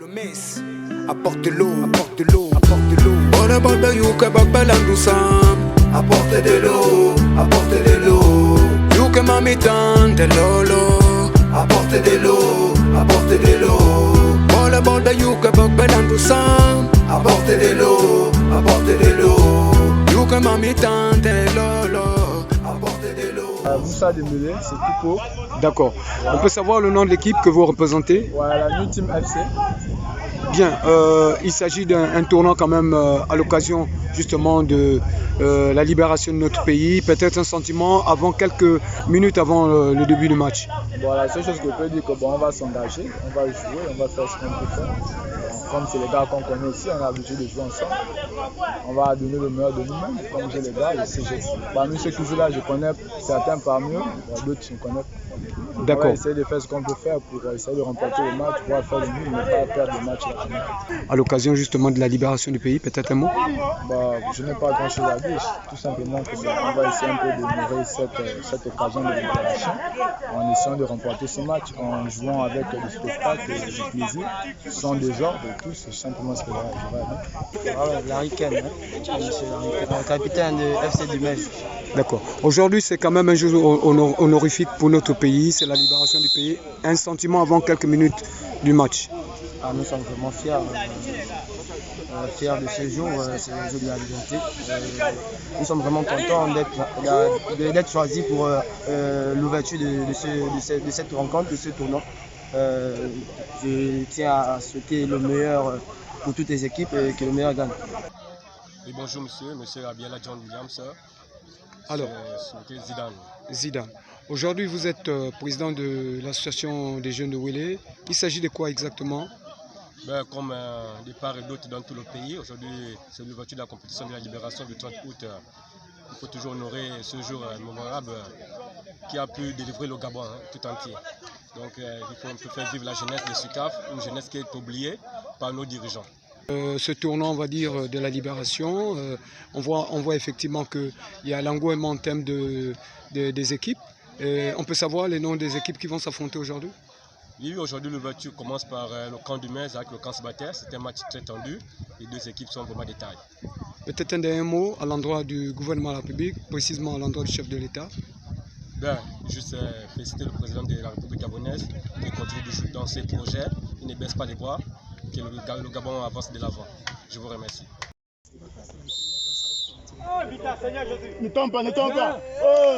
Le Miss, apporte l'eau, apporte l'eau, apporte l'eau. On a bol de you que bakbalandu sam. Apporte de l'eau, apporte de l'eau. You que mami tante lolo. Apporte de l'eau, apporte de l'eau. On a bol de you que bakbalandu sam. Apporte de l'eau, apporte de l'eau. You que mami tante lolo. Apporte de l'eau. Moussa Dembélé, c'est Pico. D'accord. On peut savoir le nom de l'équipe que vous représentez? Voilà, la New Team FC. Bien, il s'agit d'un tournant quand même à l'occasion justement de la libération de notre pays. Peut-être un sentiment avant quelques minutes avant le début du match. Voilà, la seule chose que je peux dire, que bon, on va s'engager, on va jouer, on va faire ce qu'on peut faire. Comme c'est les gars qu'on connaît aussi, on a l'habitude de jouer ensemble. On va donner le meilleur de nous-mêmes, comme j'ai les gars. Parmi ceux qui jouent là, je connais certains parmi eux, d'autres je ne connais pas. D'accord. On va essayer de faire ce qu'on peut faire pour essayer de remporter le match, pour faire le mieux, mais pas perdre le match. À l'occasion justement de la libération du pays, peut-être un mot? Je n'ai pas grand-chose à dire, tout simplement qu'on va essayer un peu de nourrir cette occasion de libération en essayant de remporter ce match, en jouant avec le spectacle et le plaisir, sans désordre et tout, c'est simplement ce que je vais dire. Larry Ken, monsieur Larry Ken, capitaine de FC Dumais. D'accord. Aujourd'hui, c'est quand même un jour honorifique pour notre pays, c'est la libération du pays. Un sentiment avant quelques minutes du match? Nous sommes vraiment fiers de ce jour, c'est le jour de la liberté. Nous sommes vraiment contents d'être choisis pour l'ouverture de cette rencontre, de ce tournoi. Je tiens à souhaiter le meilleur pour toutes les équipes et que le meilleur gagne. Et bonjour monsieur Abiela John Williams. Alors, Zidane. Zidane. Aujourd'hui, vous êtes président de l'association des jeunes de Wélé. Il s'agit de quoi exactement? Comme de part et d'autre dans tout le pays, aujourd'hui c'est l'ouverture de la compétition de la libération du 30 août. Il faut toujours honorer ce jour mémorable qui a pu délivrer le Gabon tout entier. Donc on peut faire vivre la jeunesse de SUCAF, une jeunesse qui est oubliée par nos dirigeants. Ce tournant, on va dire, de la libération, on voit effectivement qu'il y a l'engouement en termes des équipes. On peut savoir les noms des équipes qui vont s'affronter aujourd'hui? Oui, aujourd'hui l'ouverture commence par le camp du Metz avec le camp Sabater. C'est un match très tendu. Les deux équipes sont vraiment des tailles. Peut-être un dernier mot à l'endroit du gouvernement de la République, précisément à l'endroit du chef de l'État. Juste féliciter le président de la République gabonaise qui continue de jouer dans ses projets. Il ne baisse pas les bras, que le Gabon avance de l'avant. Je vous remercie. Ne tombe pas, ne tombe pas. Oh.